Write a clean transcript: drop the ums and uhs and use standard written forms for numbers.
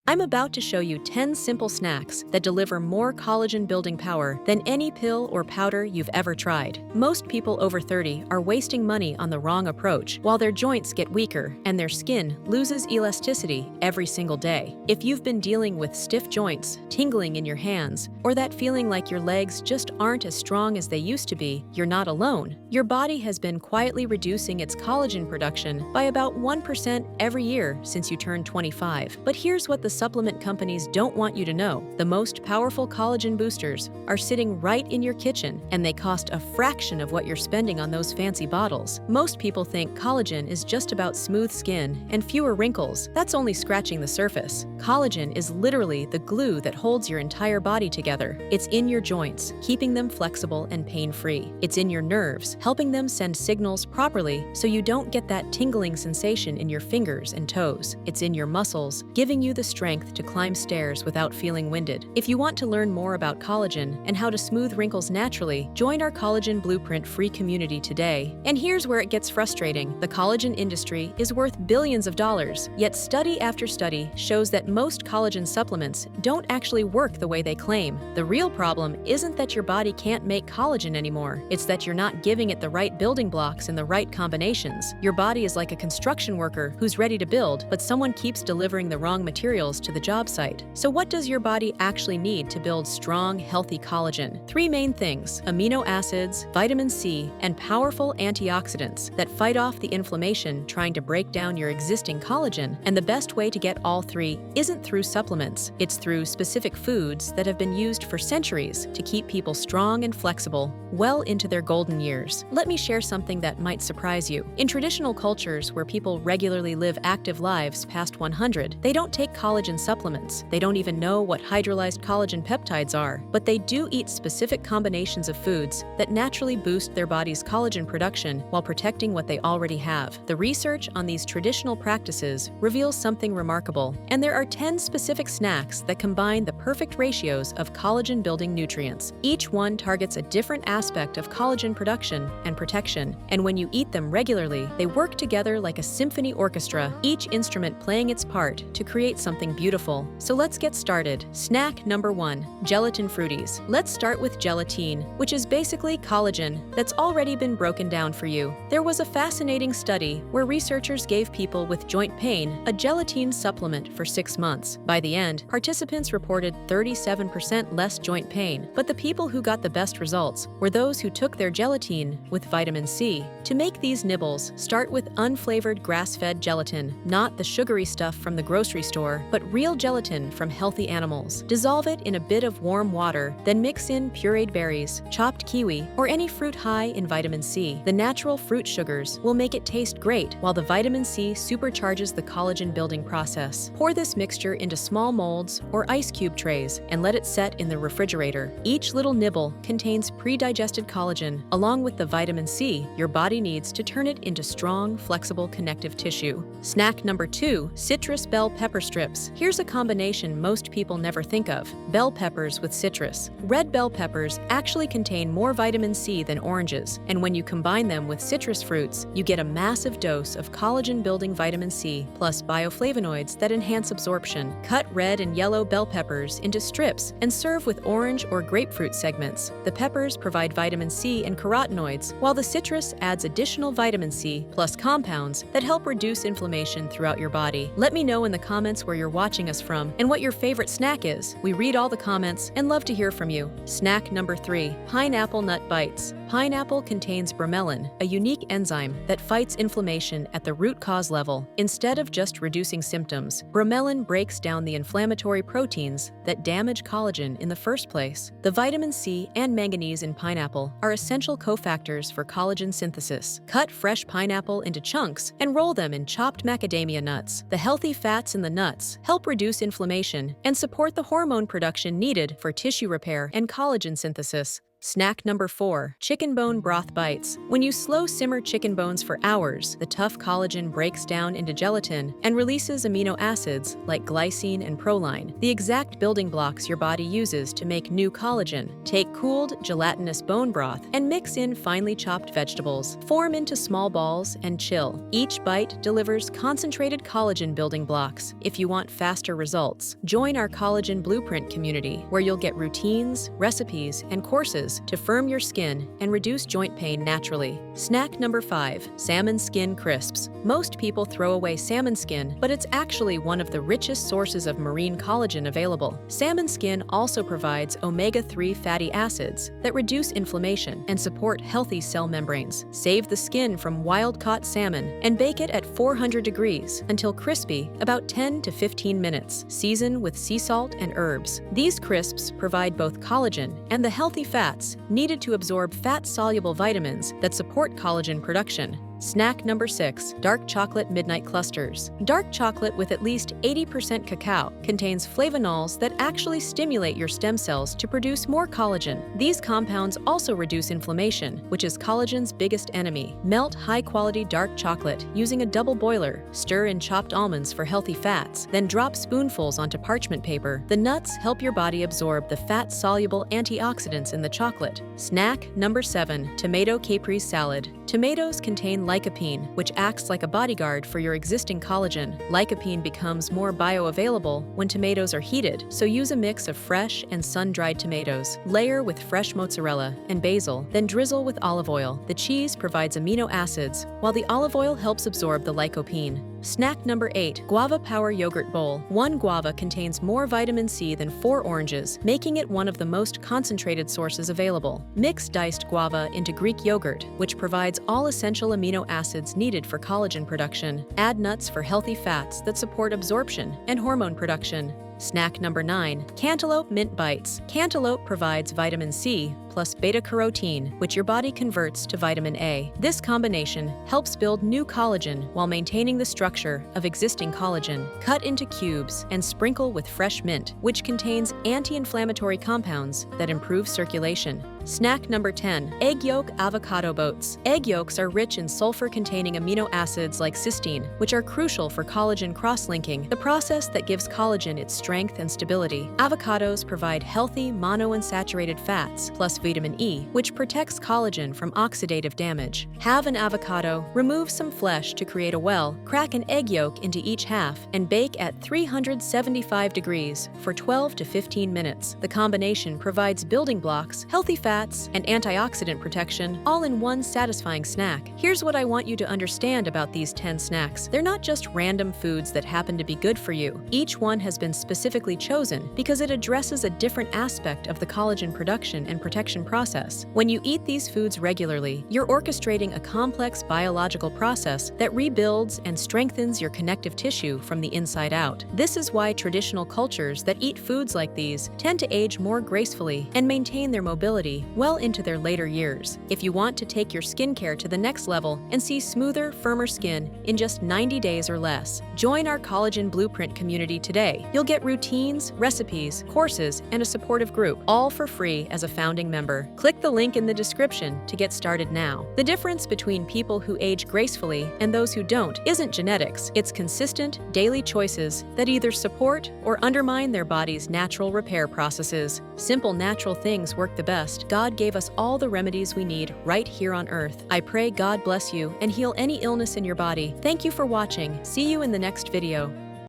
I'm about to show you 10 simple snacks that deliver more collagen-building power than any pill or powder you've ever tried. Most people over 30 are wasting money on the wrong approach, while their joints get weaker and their skin loses elasticity every single day. If you've been dealing with stiff joints, tingling in your hands, or that feeling like your legs just aren't as strong as they used to be, you're not alone. Your body has been quietly reducing its collagen production by about 1% every year since you turned 25. But here's what the supplement companies don't want you to know. The most powerful collagen boosters are sitting right in your kitchen, and they cost a fraction of what you're spending on those fancy bottles. Most people think collagen is just about smooth skin and fewer wrinkles. That's only scratching the surface. Collagen is literally the glue that holds your entire body together. It's in your joints, keeping them flexible and pain-free. It's in your nerves, helping them send signals properly so you don't get that tingling sensation in your fingers and toes. It's in your muscles, giving you the strength to climb stairs without feeling winded. If you want to learn more about collagen and how to smooth wrinkles naturally, join our Collagen Blueprint free community today. And here's where it gets frustrating. The collagen industry is worth billions of dollars, yet study after study shows that most collagen supplements don't actually work the way they claim. The real problem isn't that your body can't make collagen anymore. It's that you're not giving it the right building blocks in the right combinations. Your body is like a construction worker who's ready to build, but someone keeps delivering the wrong materials to the job site. So what does your body actually need to build strong, healthy collagen? Three main things: amino acids, vitamin C, and powerful antioxidants that fight off the inflammation trying to break down your existing collagen. And the best way to get all three isn't through supplements. It's through specific foods that have been used for centuries to keep people strong and flexible well into their golden years. Let me share something that might surprise you. In traditional cultures where people regularly live active lives past 100, they don't take collagen supplements. They don't even know what hydrolyzed collagen peptides are, but they do eat specific combinations of foods that naturally boost their body's collagen production while protecting what they already have. The research on these traditional practices reveals something remarkable, and there are 10 specific snacks that combine the perfect ratios of collagen-building nutrients. Each one targets a different aspect of collagen production and protection, and when you eat them regularly, they work together like a symphony orchestra, each instrument playing its part to create something beautiful. So let's get started. Snack number 1, gelatin fruities. Let's start with gelatine, which is basically collagen that's already been broken down for you. There was a fascinating study where researchers gave people with joint pain a gelatine supplement for 6 months. By the end, participants reported 37% less joint pain, but the people who got the best results were those who took their gelatine with vitamin C. To make these nibbles, start with unflavored grass-fed gelatin, not the sugary stuff from the grocery store, but real gelatin from healthy animals. Dissolve it in a bit of warm water, then mix in pureed berries, chopped kiwi, or any fruit high in vitamin C. The natural fruit sugars will make it taste great, while the vitamin C supercharges the collagen building process. Pour this mixture into small molds or ice cube trays and let it set in the refrigerator. Each little nibble contains pre-digested collagen, along with the vitamin C your body needs to turn it into strong, flexible connective tissue. Snack number 2, citrus bell pepper strips. Here's a combination most people never think of: bell peppers with citrus. Red bell peppers actually contain more vitamin C than oranges, and when you combine them with citrus fruits, you get a massive dose of collagen-building vitamin C plus bioflavonoids that enhance absorption. Cut red and yellow bell peppers into strips and serve with orange or grapefruit segments. The peppers provide vitamin C and carotenoids, while the citrus adds additional vitamin C plus compounds that help reduce inflammation throughout your body. Let me know in the comments where you're watching us from and what your favorite snack is. We read all the comments and love to hear from you. Snack number 3, pineapple nut bites. Pineapple contains bromelain, a unique enzyme that fights inflammation at the root cause level. Instead of just reducing symptoms, bromelain breaks down the inflammatory proteins that damage collagen in the first place. The vitamin C and manganese in pineapple are essential cofactors for collagen synthesis. Cut fresh pineapple into chunks and roll them in chopped macadamia nuts. The healthy fats in the nuts help reduce inflammation and support the hormone production needed for tissue repair and collagen synthesis. Snack number 4, chicken bone broth bites. When you slow simmer chicken bones for hours, the tough collagen breaks down into gelatin and releases amino acids like glycine and proline, the exact building blocks your body uses to make new collagen. Take cooled, gelatinous bone broth and mix in finely chopped vegetables. Form into small balls and chill. Each bite delivers concentrated collagen building blocks. If you want faster results, join our Collagen Blueprint community, where you'll get routines, recipes, and courses to firm your skin and reduce joint pain naturally. Snack number 5, salmon skin crisps. Most people throw away salmon skin, but it's actually one of the richest sources of marine collagen available. Salmon skin also provides omega-3 fatty acids that reduce inflammation and support healthy cell membranes. Save the skin from wild-caught salmon and bake it at 400 degrees until crispy, about 10 to 15 minutes. Season with sea salt and herbs. These crisps provide both collagen and the healthy fats needed to absorb fat-soluble vitamins that support collagen production. Snack number 6, dark chocolate midnight clusters. Dark chocolate with at least 80% cacao contains flavonols that actually stimulate your stem cells to produce more collagen. These compounds also reduce inflammation, which is collagen's biggest enemy. Melt high-quality dark chocolate using a double boiler. Stir in chopped almonds for healthy fats, then drop spoonfuls onto parchment paper. The nuts help your body absorb the fat-soluble antioxidants in the chocolate. Snack number 7, tomato caprese salad. Tomatoes contain lycopene, which acts like a bodyguard for your existing collagen. Lycopene becomes more bioavailable when tomatoes are heated, so use a mix of fresh and sun-dried tomatoes. Layer with fresh mozzarella and basil, then drizzle with olive oil. The cheese provides amino acids, while the olive oil helps absorb the lycopene. Snack number 8, guava power yogurt bowl. One guava contains more vitamin C than 4 oranges, making it one of the most concentrated sources available. Mix diced guava into Greek yogurt, which provides all essential amino acids needed for collagen production. Add nuts for healthy fats that support absorption and hormone production. Snack number 9, cantaloupe mint bites. Cantaloupe provides vitamin C plus beta-carotene, which your body converts to vitamin A. This combination helps build new collagen while maintaining the structure of existing collagen. Cut into cubes and sprinkle with fresh mint, which contains anti-inflammatory compounds that improve circulation. Snack number 10, egg yolk avocado boats. Egg yolks are rich in sulfur-containing amino acids like cysteine, which are crucial for collagen cross-linking, the process that gives collagen its strength and stability. Avocados provide healthy monounsaturated fats plus vitamin E, which protects collagen from oxidative damage. Halve an avocado, remove some flesh to create a well, crack an egg yolk into each half, and bake at 375 degrees for 12 to 15 minutes. The combination provides building blocks, healthy fats, and antioxidant protection, all in one satisfying snack. Here's what I want you to understand about these 10 snacks. They're not just random foods that happen to be good for you. Each one has been specifically chosen because it addresses a different aspect of the collagen production and protection process. When you eat these foods regularly, you're orchestrating a complex biological process that rebuilds and strengthens your connective tissue from the inside out. This is why traditional cultures that eat foods like these tend to age more gracefully and maintain their mobility well into their later years. If you want to take your skincare to the next level and see smoother, firmer skin in just 90 days or less, join our Collagen Blueprint community today. You'll get routines, recipes, courses, and a supportive group, all for free as a founding member. Click the link in the description to get started now. The difference between people who age gracefully and those who don't isn't genetics. It's consistent, daily choices that either support or undermine their body's natural repair processes. Simple, natural things work the best. God gave us all the remedies we need right here on Earth. I pray God bless you and heal any illness in your body. Thank you for watching. See you in the next video.